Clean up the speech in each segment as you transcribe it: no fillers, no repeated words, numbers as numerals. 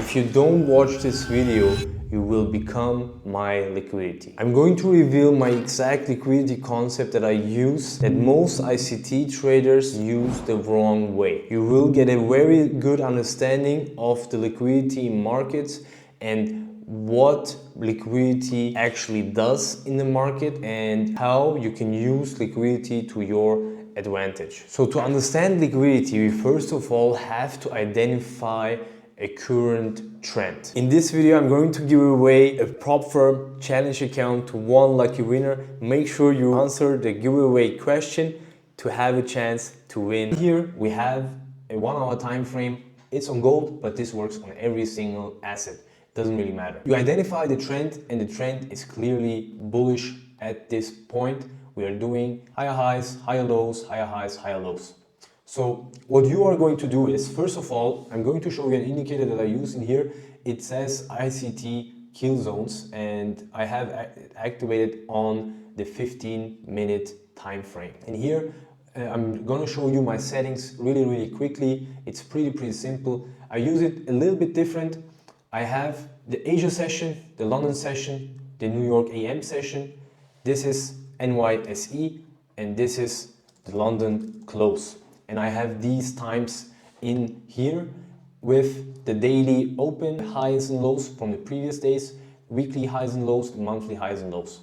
If you don't watch this video, you will become my liquidity. I'm going to reveal my exact liquidity concept that I use that most ICT traders use the wrong way. You will get a very good understanding of the liquidity in markets and what liquidity actually does in the market and how you can use liquidity to your advantage. So to understand liquidity, we first of all have to identify a current trend. In this video, I'm going to give away a prop firm challenge account to one lucky winner. Make sure you answer the giveaway question to have a chance to win. Here we have a 1 hour time frame. It's on gold, but this works on every single asset. Doesn't really matter. You identify the trend and the trend is clearly bullish at this point. We are doing higher highs, higher lows, higher highs, higher lows. So what you are going to do is, first of all, I'm going to show you an indicator that I use in here. It says ICT kill zones and I have activated on the 15-minute time frame. And here I'm going to show you my settings really quickly. It's pretty simple. I use it a little bit different. I have the Asia session, the London session, the New York AM session. This is NYSE and this is the London close. And I have these times in here with the daily open highs and lows from the previous days, weekly highs and lows, monthly highs and lows.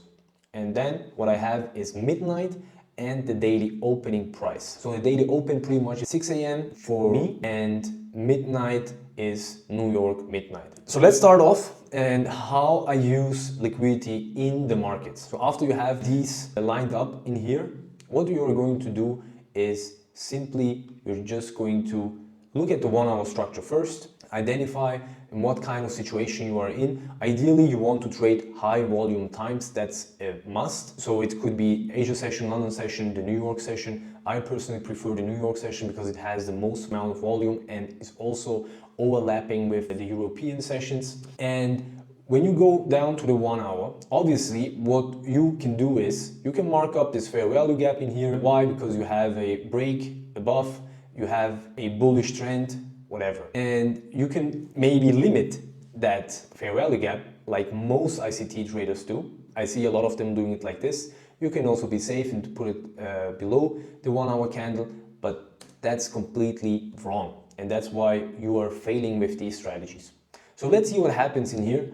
And then what I have is midnight and the daily opening price. So the daily open pretty much is 6 AM for me and midnight is New York midnight. So let's start off and how I use liquidity in the markets. So after you have these lined up in here, what you are going to do is simply you're just going to look at the 1 hour structure first, identify in what kind of situation you are in. Ideally, you want to trade high volume times, that's a must. So it could be Asia session, London session, the New York session. I personally prefer the New York session because it has the most amount of volume and is also overlapping with the European sessions. And when you go down to the 1 hour, obviously what you can do is you can mark up this fair value gap in here. Why? Because you have a break above, you have a bullish trend, whatever. And you can maybe limit that fair value gap like most ICT traders do. I see a lot of them doing it like this. You can also be safe and put it below the 1 hour candle, but that's completely wrong. And that's why you are failing with these strategies. So let's see what happens in here.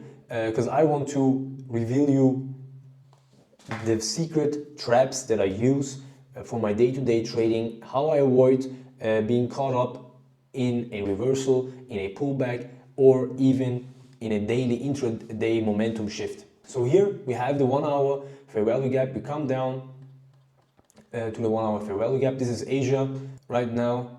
Because I want to reveal you the secret traps that I use for my day-to-day trading, how I avoid being caught up in a reversal, in a pullback, or even in a daily intraday momentum shift. So here we have the 1 hour fair value gap. We come down to the 1 hour fair value gap. This is Asia right now.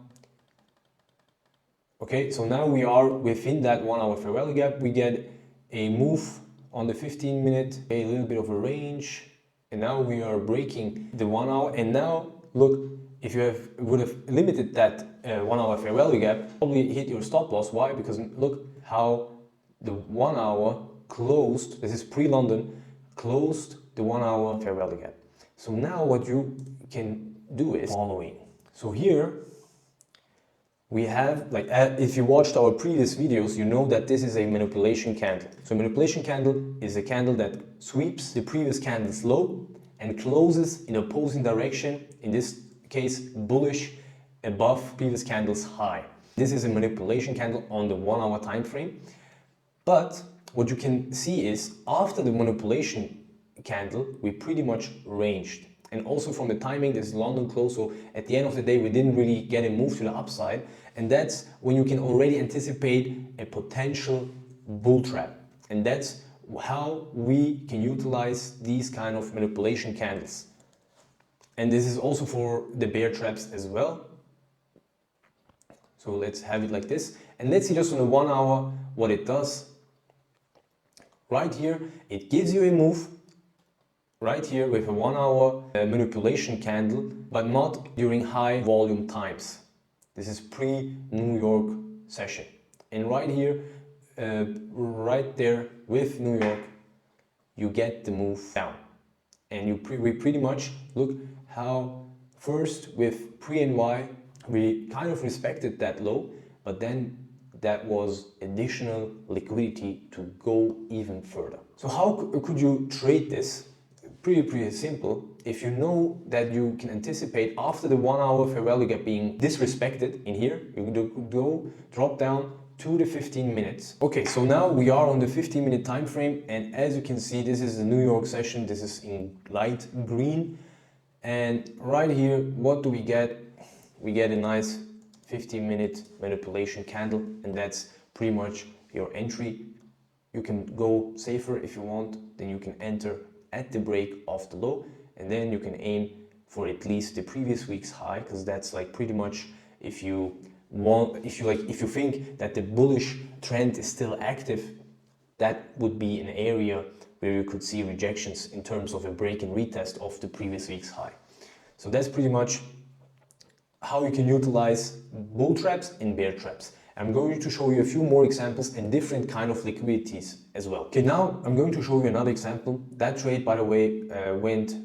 Okay, so now we are within that 1 hour fair value gap. We get a move on the 15-minute, a little bit of a range, and now we are breaking the 1 hour. And now look, if you would have limited that 1 hour fair value gap, probably hit your stop loss. Why? Because look how the 1 hour closed. This is pre-London, closed the 1 hour fair value gap. So now what you can do is following. So here we have, like, if you watched our previous videos, you know that this is a manipulation candle. So a manipulation candle is a candle that sweeps the previous candle's low and closes in opposing direction, in this case bullish, above previous candle's high. This is a manipulation candle on the 1 hour time frame. But what you can see is after the manipulation candle, we pretty much ranged. And also from the timing, this is London close, so at the end of the day, we didn't really get a move to the upside. And that's when you can already anticipate a potential bull trap. And that's how we can utilize these kind of manipulation candles. And this is also for the bear traps as well. So let's have it like this. And let's see just on the 1 hour what it does. Right here, it gives you a move. Right here with a 1 hour manipulation candle, but not during high volume times. This is pre-New York session. And right here, right there with New York, you get the move down. And we pretty much look how first with pre-NY, we kind of respected that low, but then that was additional liquidity to go even further. So how could you trade this? Pretty simple. If you know that you can anticipate after the 1 hour fair value gap being disrespected in here, you could go drop down to the 15 minutes. Okay, so now we are on the 15-minute time frame, and as you can see, this is the New York session. This is in light green, and right here, what do we get? We get a nice 15-minute manipulation candle, and that's pretty much your entry. You can go safer if you want, then you can enter at the break of the low, and then you can aim for at least the previous week's high, because that's like pretty much, if you think that the bullish trend is still active, that would be an area where you could see rejections in terms of a break and retest of the previous week's high. So that's pretty much how you can utilize bull traps and bear traps. I'm going to show you a few more examples and different kind of liquidities as well. Okay, now I'm going to show you another example. That trade, by the way, went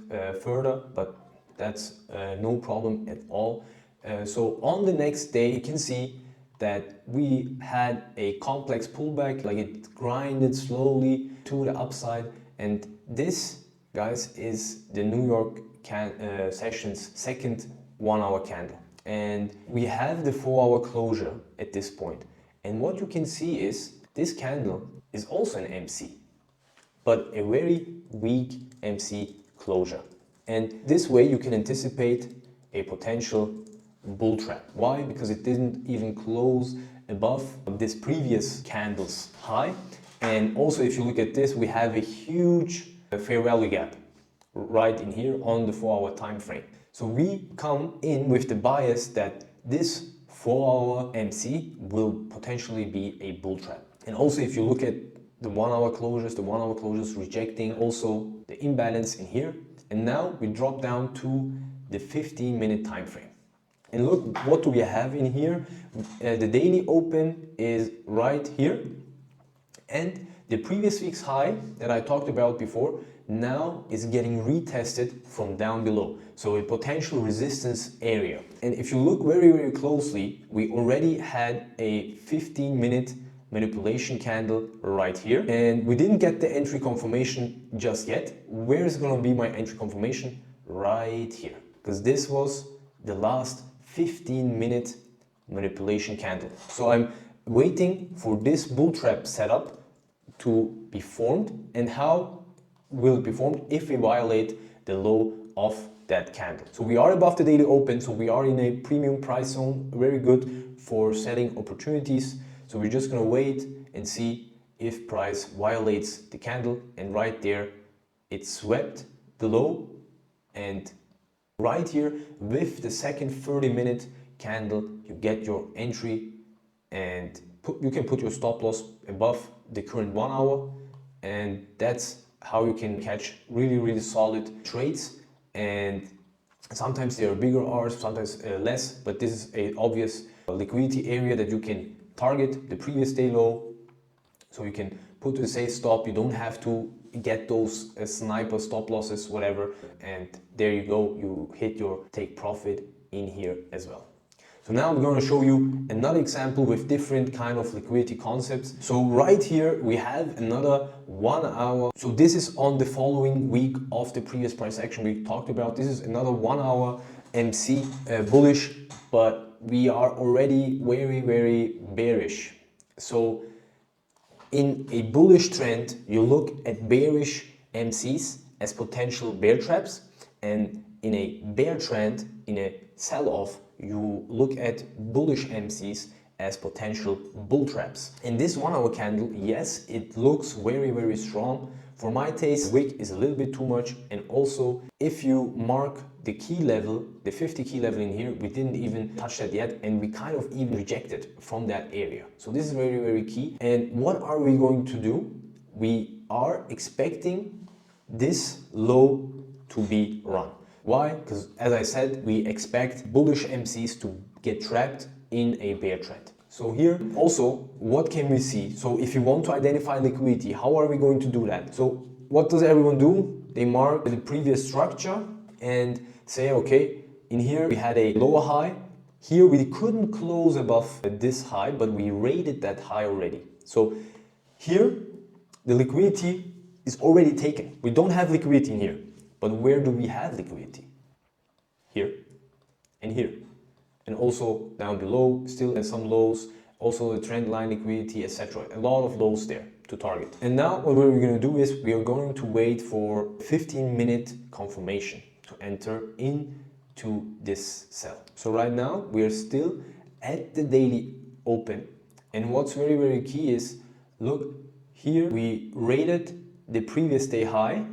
further, but that's no problem at all. So on the next day, you can see that we had a complex pullback, like it grinded slowly to the upside. And this, guys, is the New York session's second 1 hour candle. And we have the 4 hour closure at this point. And what you can see is this candle is also an MC, but a very weak MC closure. And this way you can anticipate a potential bull trap. Why? Because it didn't even close above this previous candle's high. And also, if you look at this, we have a huge fair value gap right in here on the 4 hour time frame. So we come in with the bias that this 4 hour MC will potentially be a bull trap. And also, if you look at the 1 hour closures, the 1 hour closures rejecting also the imbalance in here. And now we drop down to the 15-minute time frame. And look, what do we have in here? The daily open is right here. And the previous week's high that I talked about before now is getting retested from down below. So a potential resistance area. And if you look very closely, we already had a 15-minute manipulation candle right here. And we didn't get the entry confirmation just yet. Where is going to be my entry confirmation? Right here. Because this was the last 15-minute manipulation candle. So I'm waiting for this bull trap setup to be formed. And how will it be formed? If we violate the low of that candle. So we are above the daily open, so we are in a premium price zone, very good for selling opportunities. So we're just going to wait and see if price violates the candle, and right there it swept the low, and right here with the second 30-minute candle you get your entry, and you can put your stop loss above the current 1 hour, and that's how you can catch really solid trades. And sometimes there are bigger R's, sometimes less, but this is an obvious liquidity area that you can target the previous day low. So you can put a safe stop. You don't have to get those sniper stop losses, whatever, and there you go, you hit your take profit in here as well. So now I'm going to show you another example with different kind of liquidity concepts. So right here we have another 1 hour. So this is on the following week of the previous price action we talked about. This is another 1 hour MC bullish, but we are already very bearish. So in a bullish trend, you look at bearish MCs as potential bear traps, and in a bear trend, in a sell-off, you look at bullish MCs as potential bull traps. In this 1 hour candle, yes, it looks very strong. For my taste, wick is a little bit too much, and also if you mark the key level, the 50 key level in here, we didn't even touch that yet, and we kind of even rejected from that area. So this is very key. And what are we going to do? We are expecting this low to be run. Why? Because as I said, we expect bullish MCs to get trapped in a bear trend. So here also, what can we see? So if you want to identify liquidity, how are we going to do that? So what does everyone do? They mark the previous structure and say, okay, in here we had a lower high, Here we couldn't close above this high, but we rated that high already. So here the liquidity is already taken. We don't have liquidity in here. But where do we have liquidity? Here and here. And also down below, still some lows, also the trend line liquidity, etc. A lot of lows there to target. And now what we're going to do is we are going to wait for 15-minute confirmation to enter into this sell. So right now we are still at the daily open. And what's very, very key is, look, here we rated the previous day high,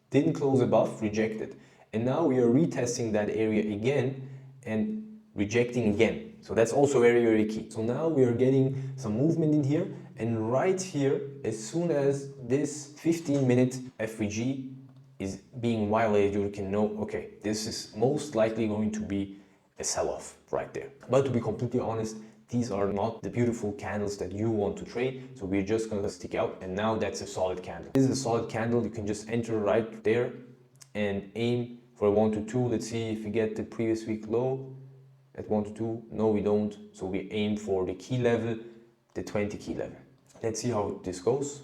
didn't close above, rejected. And now we are retesting that area again and rejecting again. So that's also very, very key. So now we are getting some movement in here, and right here, as soon as this 15-minute FVG is being violated, you can know, okay, this is most likely going to be a sell-off right there. But to be completely honest, these are not the beautiful candles that you want to trade, so we're just going to stick out, and now that's a solid candle. This is a solid candle. You can just enter right there and aim for a 1 to 2. Let's see if we get the previous week low at 1 to 2. No, we don't. So we aim for the key level, the 20 key level. Let's see how this goes.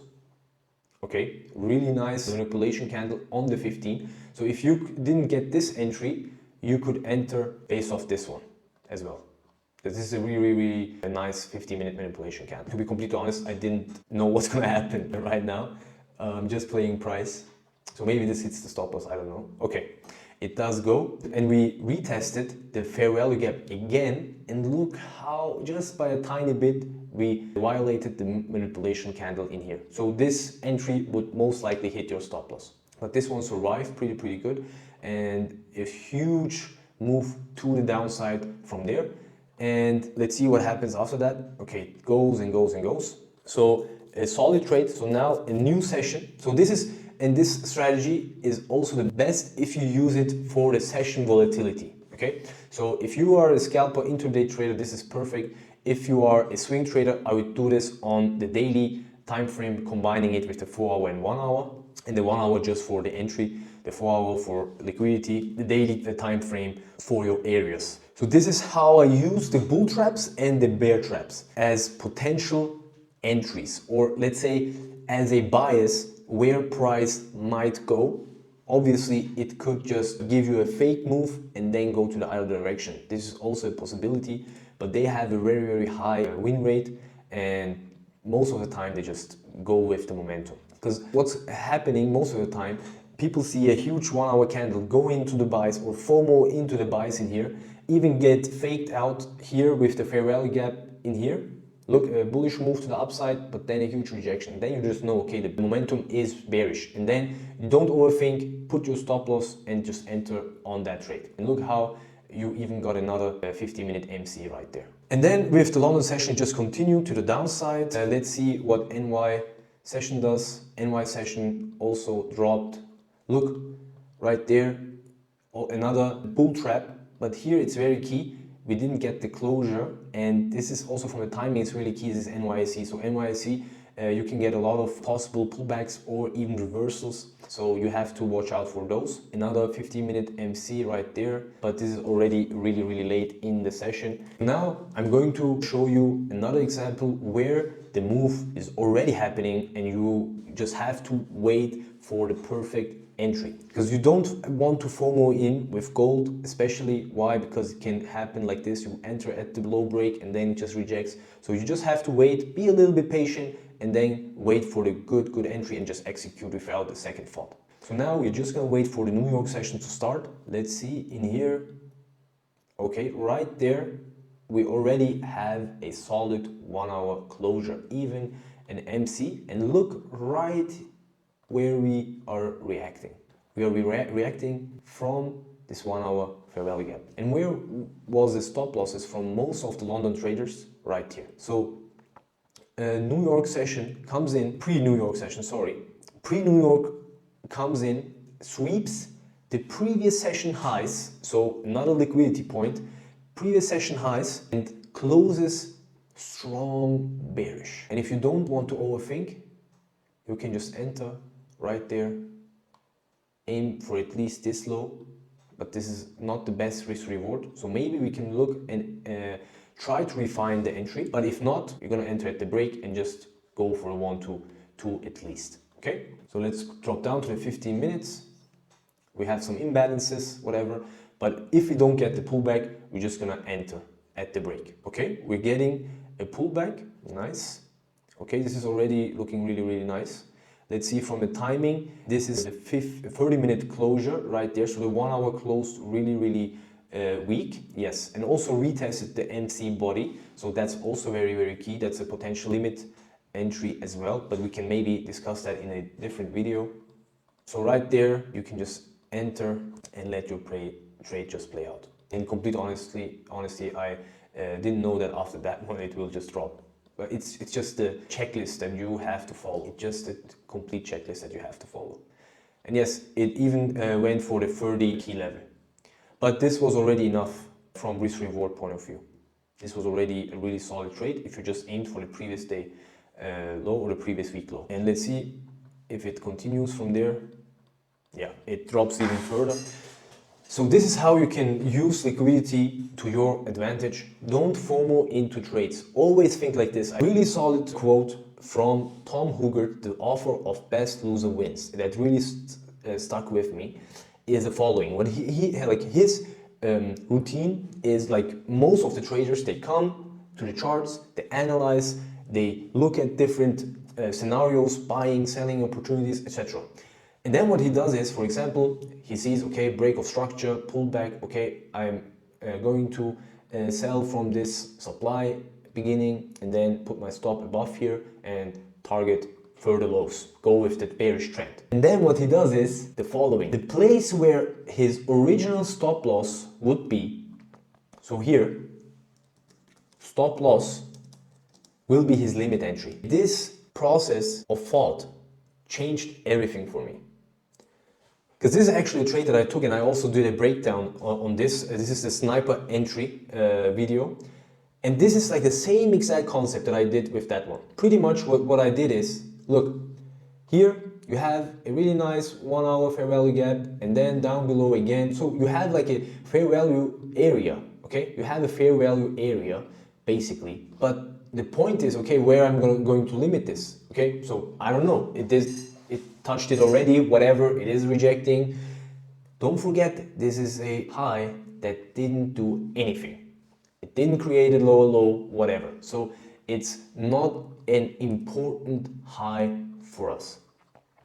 Okay, really nice manipulation candle on the 15. So if you didn't get this entry, you could enter based off this one as well. This is a really a nice 15-minute manipulation candle. To be completely honest, I didn't know what's going to happen right now. I'm just playing price. So maybe this hits the stop loss, I don't know. Okay, it does go. And we retested the fair value gap again. And look how, just by a tiny bit, we violated the manipulation candle in here. So this entry would most likely hit your stop loss. But this one survived pretty good. And a huge move to the downside from there. And let's see what happens after that. Okay, it goes and goes and goes. So a solid trade. So now a new session. So this strategy is also the best if you use it for the session volatility. Okay, so if you are a scalper intraday trader, this is perfect. If you are a swing trader, I would do this on the daily time frame, combining it with the 4-hour and 1 hour, and the 1 hour just for the entry, the 4 hour for liquidity, the daily, the time frame for your areas. So this is how I use the bull traps and the bear traps as potential entries, or let's say as a bias where price might go. Obviously, it could just give you a fake move and then go to the other direction. This is also a possibility, but they have a very high win rate, and most of the time they just go with the momentum. Because what's happening most of the time, people see a huge 1 hour candle go into the buys or FOMO into the buys in here, even get faked out here with the fair value gap in here. Look, a bullish move to the upside, but then a huge rejection. Then you just know, okay, the momentum is bearish. And then you don't overthink, put your stop loss and just enter on that trade. And look how you even got another 15-minute MC right there. And then with the London session, just continue to the downside. Let's see what NY session does. NY session also dropped. Look, right there, another bull trap. But here it's very key. We didn't get the closure, and this is also from the timing, it's really key. This is NYSE. So NYSE, you can get a lot of possible pullbacks or even reversals. So you have to watch out for those. Another 15-minute MC right there, but this is already really late in the session. Now I'm going to show you another example where the move is already happening and you just have to wait for the perfect entry, because you don't want to FOMO in with gold, especially. Why? Because it can happen like this. You enter at the low break and then it just rejects. So you just have to wait, be a little bit patient, and then wait for the good entry and just execute without the second thought. So now we're just gonna wait for the New York session to start. Let's see in here. Okay, right there we already have a solid 1 hour closure, even an MC, and look right where we are reacting. We are reacting from this 1 hour fair value gap. And where was the stop losses from most of the London traders? Right here. So New York session comes in, pre-New York session, pre-New York comes in, sweeps the previous session highs, so not a liquidity point, previous session highs, and closes strong bearish. And if you don't want to overthink, you can just enter right there, aim for at least this low, but this is not the best risk reward. So maybe we can look and try to refine the entry, but if not, you're gonna enter at the break and just go for a 1 to 2 at least. Okay, so let's drop down to the 15 minutes. We have some imbalances, whatever, but if we don't get the pullback, we're just gonna enter at the break. Okay, we're getting a pullback, nice. Okay, this is already looking really, really nice. Let's see from the timing, this is the 30-minute closure right there, so the 1 hour closed really, really weak, yes, and also retested the MC body, so that's also very, very key. That's a potential limit entry as well, but we can maybe discuss that in a different video. So right there, you can just enter and let your trade just play out. In complete honesty, I didn't know that after that one it will just drop. But it's just the checklist that you have to follow. It's just a complete checklist that you have to follow. And yes, it even went for the 30 key level. But this was already enough from risk reward point of view. This was already a really solid trade if you just aimed for the previous day low or the previous week low. And let's see if it continues from there. Yeah, it drops even further. So this is how you can use liquidity to your advantage. Don't FOMO into trades. Always think like this. A really solid quote from Tom Hoogert, the author of Best Loser Wins, that really stuck with me, is the following. What he like his routine is like most of the traders, they come to the charts, they analyze, they look at different scenarios, buying, selling opportunities, etc. And then what he does is, for example, he sees, okay, break of structure, pullback, okay, I'm going to sell from this supply beginning and then put my stop above here and target further lows, go with the bearish trend. And then what he does is the following. The place where his original stop loss would be, so here, stop loss will be his limit entry. This process of thought changed everything for me. Because this is actually a trade that I took, and I also did a breakdown on this. This is the sniper entry video. And this is like the same exact concept that I did with that one. Pretty much what I did is, look, here you have a really nice 1 hour fair value gap, and then down below again. So you have like a fair value area, okay? You have a fair value area, basically. But the point is, okay, where I'm going to limit this, okay? So I don't know, it touched it already, whatever, it is rejecting. Don't forget, this is a high that didn't do anything. It didn't create a lower low, whatever. So it's not an important high for us.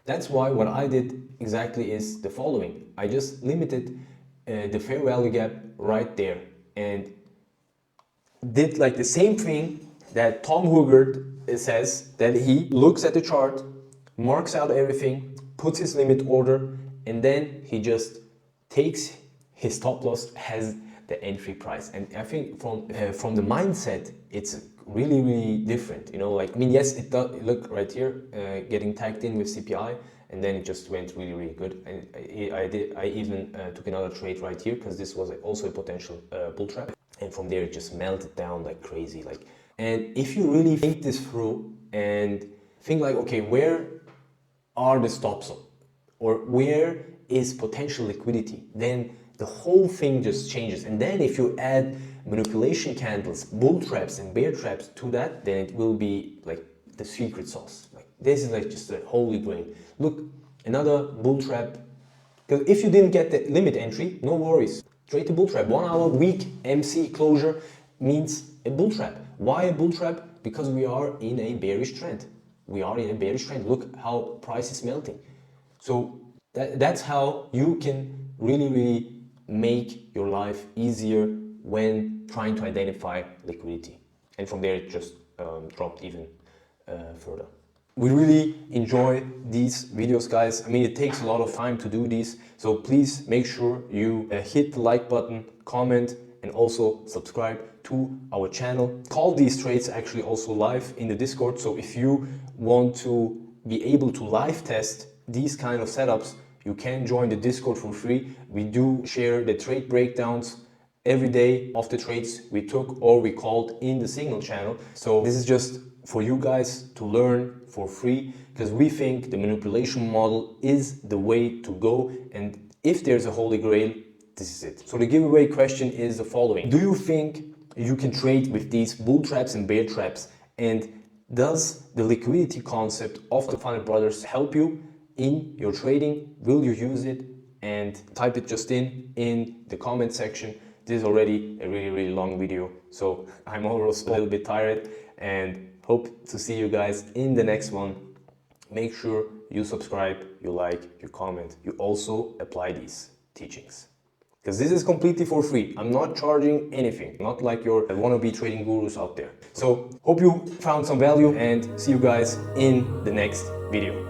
That's why what I did exactly is the following. I just limited the fair value gap right there and did like the same thing that Tom Hoogert says, that he looks at the chart, marks out everything, puts his limit order, and then he just takes his stop loss as the entry price. And I think from the mindset, it's really, really different. You know, like, I mean, yes, it does look right here, getting tagged in with CPI, and then it just went really, really good. And I even took another trade right here because this was also a potential bull trap. And from there, it just melted down like crazy. Like, and if you really think this through and think like, okay, where are the stops or where is potential liquidity, then the whole thing just changes. And then if you add manipulation candles, bull traps and bear traps to that, then it will be like the secret sauce. Like, this is like just a holy grail. Look, another bull trap. Because if you didn't get the limit entry, no worries. Trade the bull trap. 1 hour weak MC closure means a bull trap. Why a bull trap? Because we are in a bearish trend. We are in a bearish trend. Look how price is melting. So that's how you can really, really make your life easier when trying to identify liquidity. And from there, it just dropped even further. We really enjoy these videos, guys. I mean, it takes a lot of time to do these. So please make sure you hit the like button, comment, and also subscribe to our channel. Call these trades actually also live in the Discord. So if you want to be able to live test these kind of setups, you can join the Discord for free. We do share the trade breakdowns every day of the trades we took or we called in the Signal channel. So this is just for you guys to learn for free, because we think the manipulation model is the way to go. And if there's a holy grail, this is it. So the giveaway question is the following. Do you think you can trade with these bull traps and bear traps? And does the liquidity concept of the Funnel Brothers help you in your trading? Will you use it? And type it just in the comment section. This is already a really long video, so I'm almost a little bit tired, and hope to see you guys in the next one. Make sure you subscribe, you like, you comment, you also apply these teachings. Because this is completely for free. I'm not charging anything, not like your wannabe trading gurus out there. So hope you found some value, and see you guys in the next video.